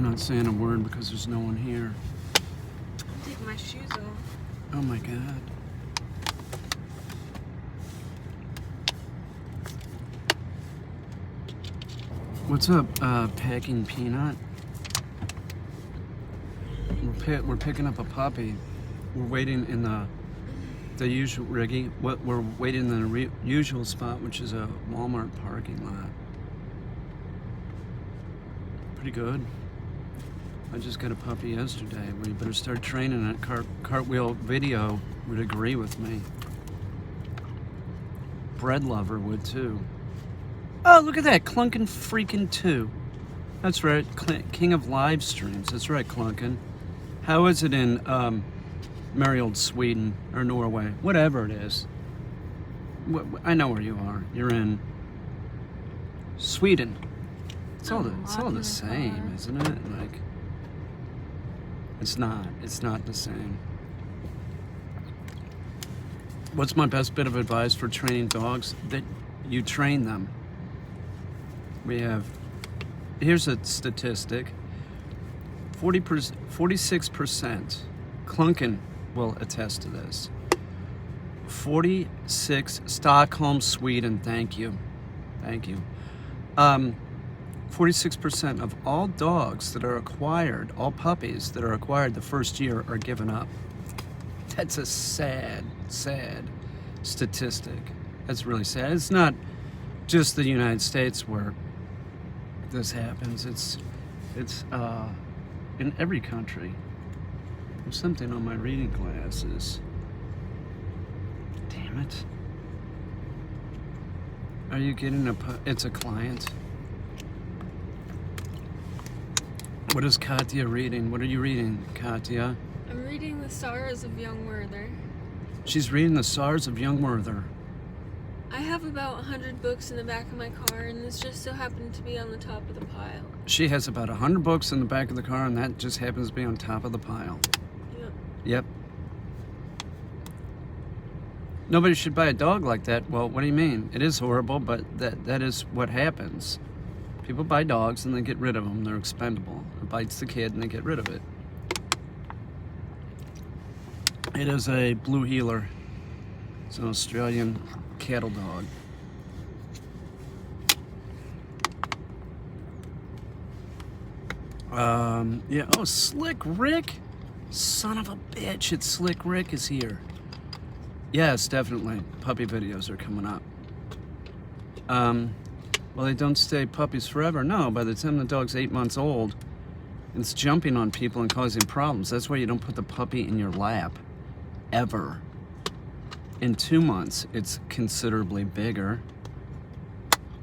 not saying a word because there's no one here. I'm taking my shoes off. Oh my God. What's up, Packing Peanut? We're picking up a puppy. We're waiting in the usual riggy. We're waiting in the usual spot, which is a Walmart parking lot. Pretty good. I just got a puppy yesterday. We better start training it. Cartwheel Video would agree with me. Bread Lover would too. Oh, look at that, Clunkin' freaking 2. That's right, King of live streams. That's right, Clunkin'. How is it in merry old Sweden or Norway? Whatever it is. I know where you are. You're in Sweden. It's all the same, isn't it? Like, it's not the same. What's my best bit of advice for training dogs? That you train them. Here's a statistic. 46%. Clunkin will attest to this. 46, Stockholm, Sweden, thank you. 46% of all dogs that are acquired, all puppies that are acquired the first year are given up. That's a sad statistic. That's really sad. It's not just the United States where this happens. It's in every country. There's something on my reading glasses. Damn it. Are you getting it's a client? What is Katya reading? What are you reading, Katya? I'm reading The Sorrows of Young Werther. She's reading The Sorrows of Young Werther. I have about 100 books in the back of my car, and this just so happened to be on the top of the pile. She has about 100 books in the back of the car, and that just happens to be on top of the pile. Yep. Nobody should buy a dog like that. Well, what do you mean? It is horrible, but that is what happens. People buy dogs and they get rid of them. They're expendable. It bites the kid and they get rid of it. It is a blue heeler. It's an Australian cattle dog. Yeah, oh, Slick Rick? Son of a bitch, it's Slick Rick is here. Yes, definitely. Puppy videos are coming up. Well, they don't stay puppies forever. No, by the time the dog's 8 months old, it's jumping on people and causing problems. That's why you don't put the puppy in your lap. Ever. In 2 months, it's considerably bigger.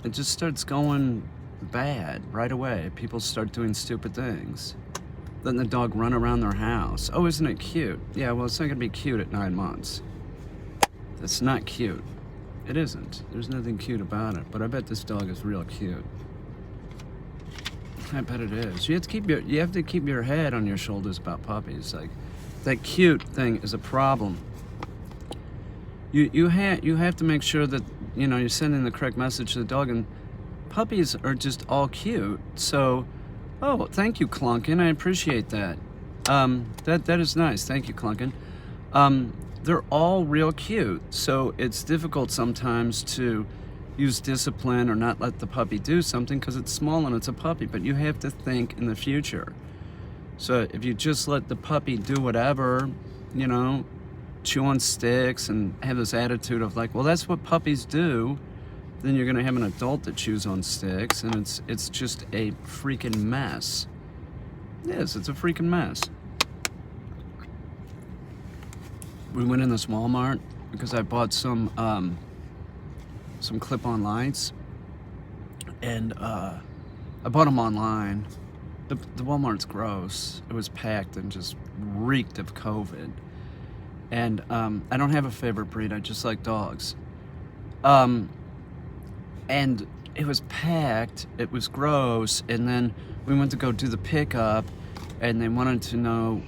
It just starts going bad right away. People start doing stupid things. Letting the dog run around their house. Oh, isn't it cute? Yeah, well, it's not gonna be cute at 9 months. That's not cute. It isn't. There's nothing cute about it, but I bet this dog is real cute. I bet it is. You have to keep your head on your shoulders about puppies. Like, that cute thing is a problem. You have to make sure that, you know, you're sending the correct message to the dog, and puppies are just all cute. So, oh, thank you, Clunkin. I appreciate that. That is nice. Thank you, Clunkin. They're all real cute, so it's difficult sometimes to use discipline or not let the puppy do something because it's small and it's a puppy, but you have to think in the future. So if you just let the puppy do whatever, you know, chew on sticks and have this attitude of like, well, that's what puppies do, then you're gonna have an adult that chews on sticks, and it's just a freaking mess. Yes, it's a freaking mess. We went in this Walmart because I bought some clip-on lights, and I bought them online. The Walmart's gross. It was packed and just reeked of COVID. And I don't have a favorite breed. I just like dogs. And it was packed. It was gross. And then we went to go do the pickup, and they wanted to know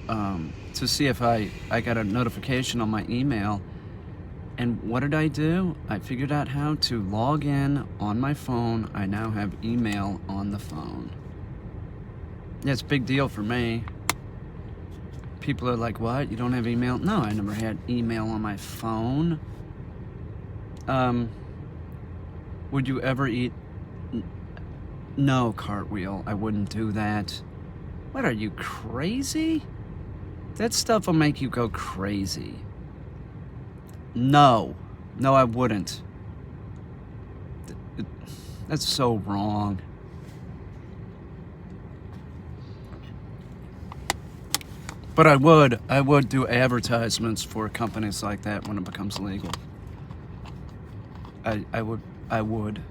to see if I got a notification on my email. And what did I do? I figured out how to log in on my phone. I now have email on the phone. Yeah, it's a big deal for me. People are like, what? You don't have email? No, I never had email on my phone. Would you ever eat? No, Cartwheel, I wouldn't do that. What, are you crazy? That stuff will make you go crazy. No, I wouldn't. That's so wrong. But I would do advertisements for companies like that when it becomes legal. I would,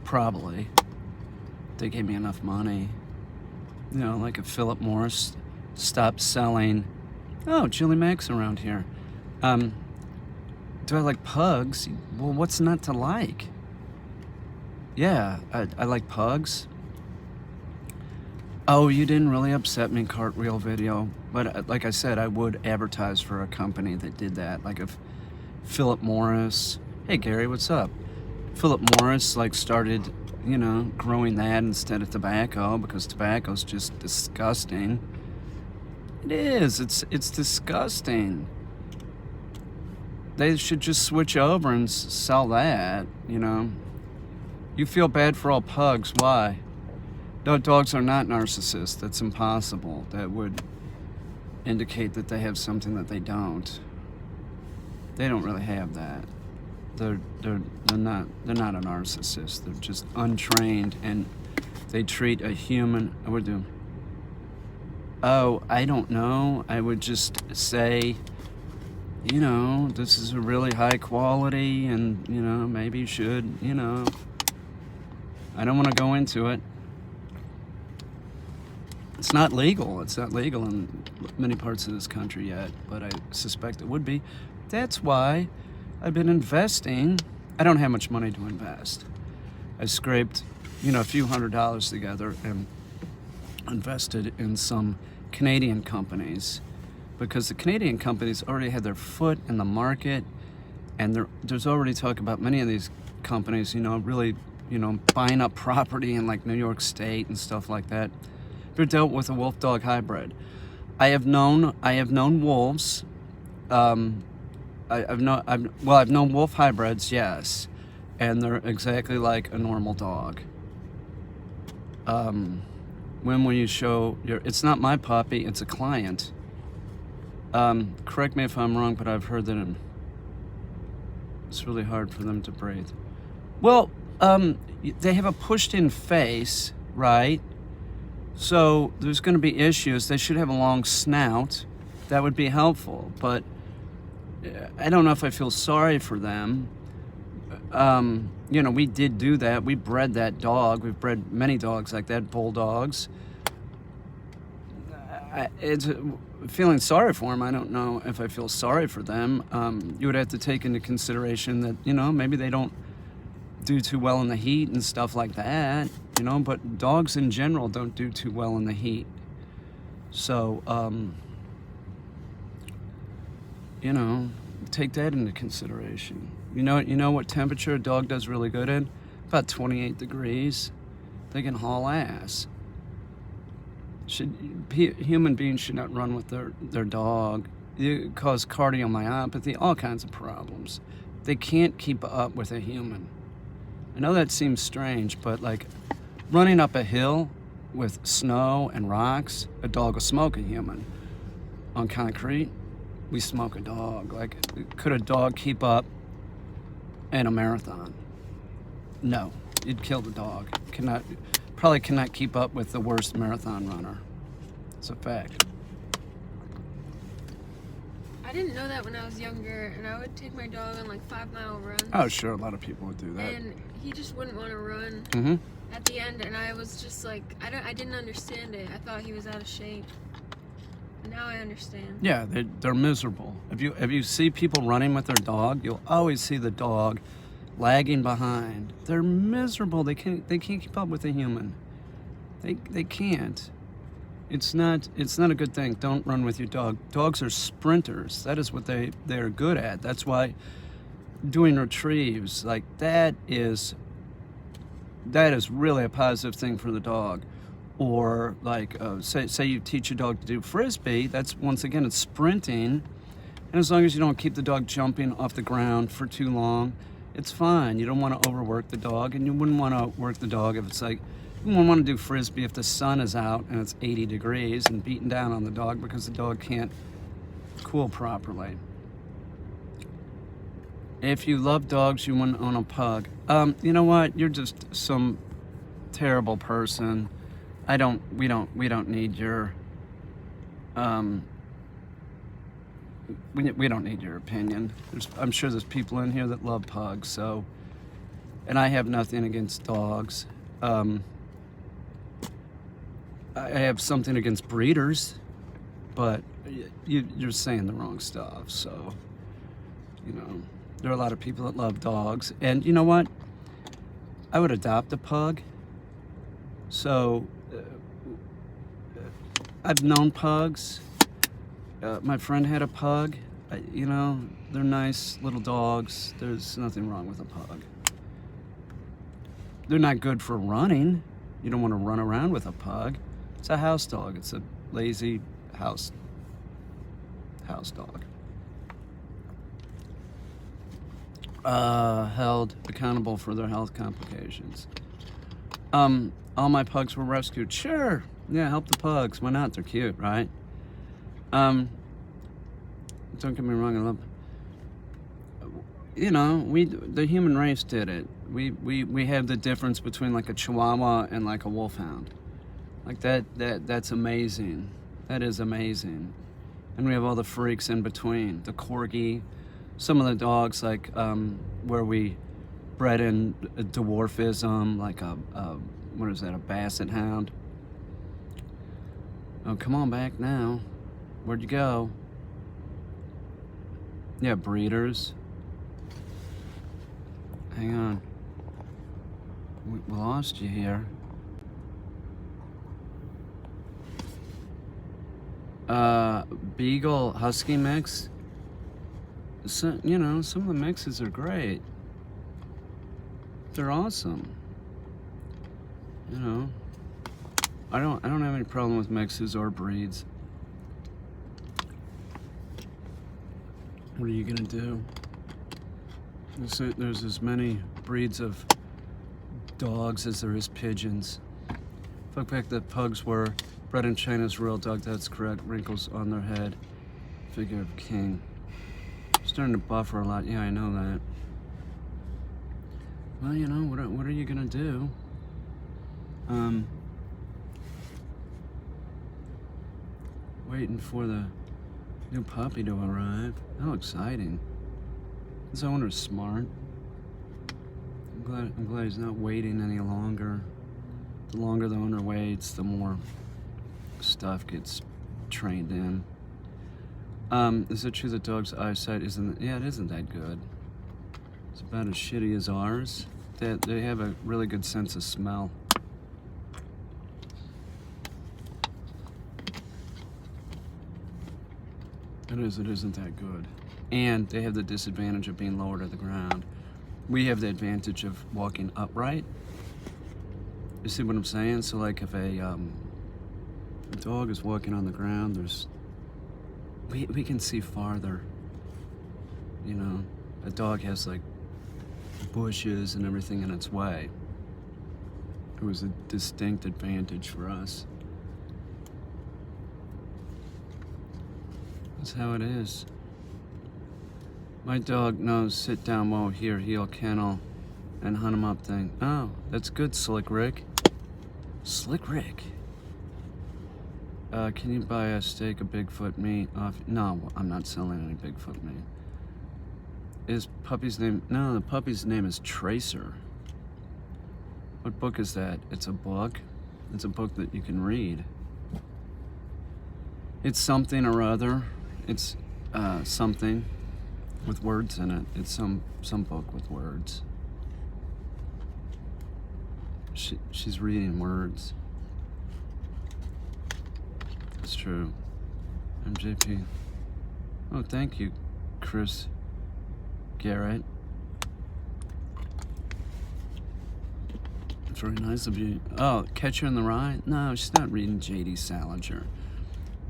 probably. They gave me enough money. You know, like if Philip Morris stopped selling, oh, Chili Mac's around here. Do I like pugs? Well, what's not to like? Yeah, I like pugs. Oh, you didn't really upset me, Cartwheel Video. But like I said, I would advertise for a company that did that. Like if Philip Morris, hey Gary, what's up? Philip Morris like started, you know, growing that instead of tobacco because tobacco's just disgusting. It is. It's disgusting. They should just switch over and sell that, you know. You feel bad for all pugs. Why? No, dogs are not narcissists. That's impossible. That would indicate that they have something that they don't. They don't really have that. They're not a narcissist. They're just untrained and they treat a human. I would do. Oh, I don't know. I would just say, you know, this is a really high quality and, you know, maybe you should, you know. I don't want to go into it. It's not legal. It's not legal in many parts of this country yet, but I suspect it would be. That's why I've been investing. I don't have much money to invest. I scraped, you know, a few $100s together and invested in some Canadian companies because the Canadian companies already had their foot in the market, and there's already talk about many of these companies, you know, really, you know, buying up property in like New York State and stuff like that. They're dealt with a wolf-dog hybrid. I've known wolves. I've known wolf hybrids, yes, and they're exactly like a normal dog. When will you show your? It's not my puppy. It's a client. Correct me if I'm wrong, but I've heard that it's really hard for them to breathe. Well, they have a pushed-in face, right? So there's going to be issues. They should have a long snout. That would be helpful, but I don't know if I feel sorry for them. You know, we did do that. We bred that dog. We've bred many dogs like that, bulldogs. It's feeling sorry for them. I don't know if I feel sorry for them. You would have to take into consideration that, you know, maybe they don't do too well in the heat and stuff like that, you know, but dogs in general don't do too well in the heat. So, you know, take that into consideration. You know what temperature a dog does really good in? About 28 degrees. They can haul ass. Human beings should not run with their dog. It cause cardiomyopathy, all kinds of problems. They can't keep up with a human. I know that seems strange, but like running up a hill with snow and rocks, a dog will smoke a human. On concrete, we smoke a dog. Like, could a dog keep up in a marathon? No, you'd kill the dog. Probably cannot keep up with the worst marathon runner. It's a fact. I didn't know that when I was younger, and I would take my dog on like 5-mile runs. Oh, sure, a lot of people would do that. And he just wouldn't want to run at the end, and I was just like, I didn't understand it. I thought he was out of shape. Now I understand. Yeah, they're miserable. If you see people running with their dog, you'll always see the dog lagging behind. They're miserable. They can't keep up with a human. They can't. It's not a good thing. Don't run with your dog. Dogs are sprinters. That is what they're good at. That's why doing retrieves like that is really a positive thing for the dog. Or like, say you teach your dog to do frisbee, that's, once again, it's sprinting. And as long as you don't keep the dog jumping off the ground for too long, it's fine. You don't want to overwork the dog, and you wouldn't want to work the dog if it's like, you wouldn't want to do frisbee if the sun is out and it's 80 degrees and beating down on the dog because the dog can't cool properly. If you love dogs, you wouldn't own a pug. You know what? You're just some terrible person. We don't need your, we don't need your opinion. I'm sure there's people in here that love pugs, so, and I have nothing against dogs. I have something against breeders, but you're saying the wrong stuff, so, you know, there are a lot of people that love dogs, and you know what? I would adopt a pug. So, I've known pugs. My friend had a pug. You know, they're nice little dogs. There's nothing wrong with a pug. They're not good for running. You don't want to run around with a pug. It's a house dog. It's a lazy house dog. Held accountable for their health complications. All my pugs were rescued. Sure. Yeah, help the pugs. Why not? They're cute, right? Don't get me wrong, I love, you know, the human race did it. We have the difference between like a Chihuahua and like a Wolfhound. Like that's amazing. That is amazing. And we have all the freaks in between. The Corgi, some of the dogs like where we bred in a dwarfism, like what is that, a Basset Hound? Oh, come on back now. Where'd you go? Yeah, breeders. Hang on. We lost you here. Beagle Husky mix. So, you know, some of the mixes are great. They're awesome. You know, I don't have any problem with mixes or breeds. What are you gonna do? There's as many breeds of dogs as there is pigeons. Fuck back that pugs were bred in China's royal dog. That's correct. Wrinkles on their head. Figure of king. Starting to buffer a lot. Yeah, I know that. Well, you know, what are you gonna do? Waiting for the new puppy to arrive. How exciting. This owner's smart. I'm glad he's not waiting any longer. The longer the owner waits, the more stuff gets trained in. Is it true that dogs' eyesight isn't that good? It's about as shitty as ours. They have a really good sense of smell. It isn't that good. And they have the disadvantage of being lower to the ground. We have the advantage of walking upright. You see what I'm saying? So like if a dog is walking on the ground, we can see farther. You know, a dog has like bushes and everything in its way. It was a distinct advantage for us. That's how it is. My dog knows sit down, won't hear, heel, kennel, and hunt 'em up thing. Oh, that's good, Slick Rick. Slick Rick. Can you buy a steak of Bigfoot meat off? No, I'm not selling any Bigfoot meat. Is puppy's name? No, the puppy's name is Tracer. What book is that? It's a book. It's a book that you can read. It's something or other. It's something with words in it. It's some book with words. She's reading words. It's true. I'm JP. Oh, thank you, Chris Garrett, very nice of you. Oh, Catcher in the Rye? No, she's not reading J.D. Salinger.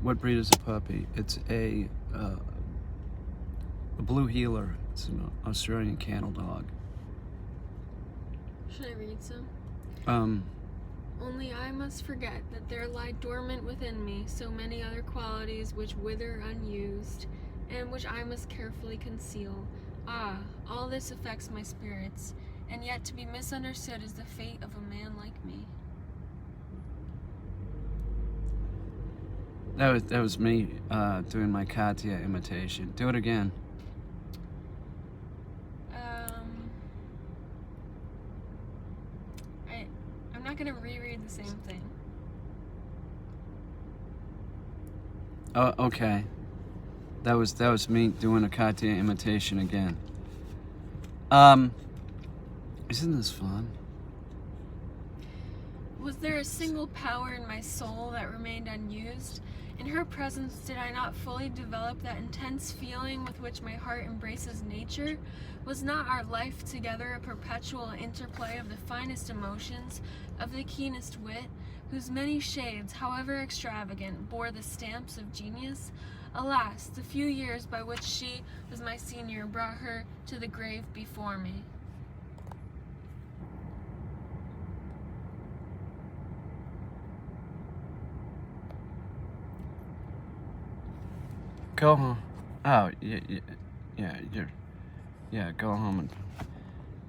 What breed is a puppy? It's a blue heeler. It's an Australian cattle dog. Should I read some? Only I must forget that there lie dormant within me so many other qualities which wither unused, and which I must carefully conceal. Ah, all this affects my spirits, and yet to be misunderstood is the fate of a man like me. That was me doing my Katya imitation. Do it again. I'm not gonna reread the same thing. Oh, okay. That was me doing a Katya imitation again. Isn't this fun? Was there a single power in my soul that remained unused? In her presence, did I not fully develop that intense feeling with which my heart embraces nature? Was not our life together a perpetual interplay of the finest emotions, of the keenest wit, whose many shades, however extravagant, bore the stamps of genius? Alas, the few years by which she was my senior brought her to the grave before me. Go home. Oh, go home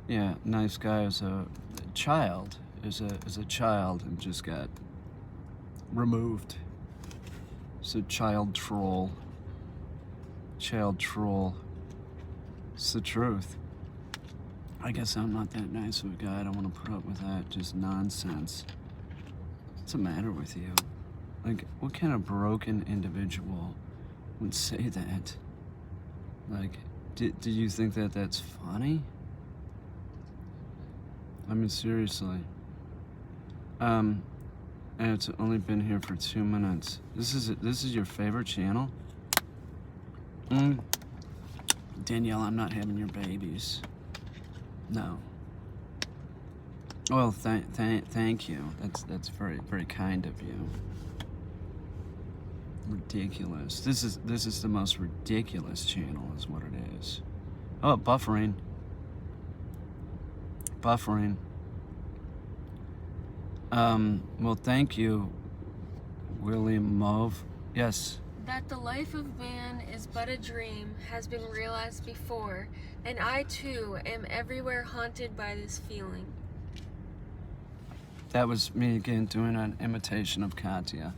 and nice guy is a child, is a child and just got removed. It's a child troll. Child troll. It's the truth. I guess I'm not that nice of a guy. I don't want to put up with that. Just nonsense. What's the matter with you? Like, what kind of broken individual would say that? Like, do you think that that's funny? I mean, seriously. And it's only been here for 2 minutes. This is your favorite channel? Danielle, I'm not having your babies. No. Well, thank you. That's very, very kind of you. Ridiculous. This is the most ridiculous channel, is what it is. Oh, buffering. Buffering. Well, thank you, William Mauve. Yes. That the life of man is but a dream has been realized before, and I too am everywhere haunted by this feeling. That was me again doing an imitation of Katya.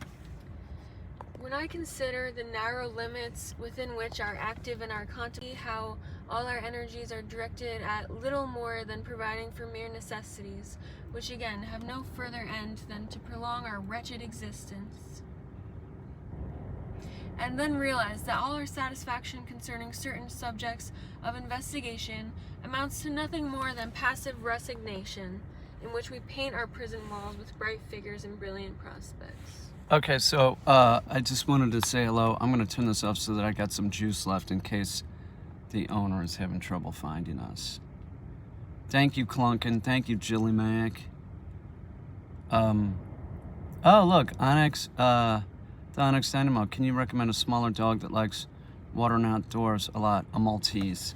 When I consider the narrow limits within which are active in our continent, how all our energies are directed at little more than providing for mere necessities, which again have no further end than to prolong our wretched existence. And then realize that all our satisfaction concerning certain subjects of investigation amounts to nothing more than passive resignation, in which we paint our prison walls with bright figures and brilliant prospects. Okay, so I just wanted to say hello. I'm going to turn this off so that I got some juice left in case the owner is having trouble finding us. Thank you, Clunkin. Thank you, Jilly Mac. Oh, look, Onyx, the Onyx Dynamo. Can you recommend a smaller dog that likes water and outdoors a lot? A Maltese.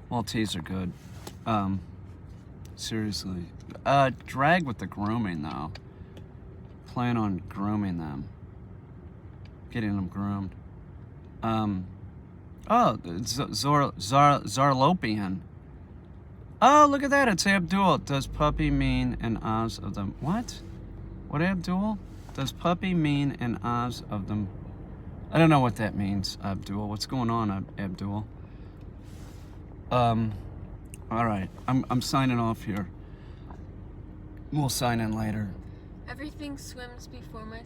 Maltese are good. Seriously. Drag with the grooming, though. Plan on grooming them. Getting them groomed. Oh, Zarlopian. Oh, look at that. It's Abdul. Does puppy mean an Oz of them? What? What, Abdul? Does puppy mean an Oz of them? I don't know what that means, Abdul. What's going on, Abdul? All right. I'm signing off here. We'll sign in later. Everything swims before my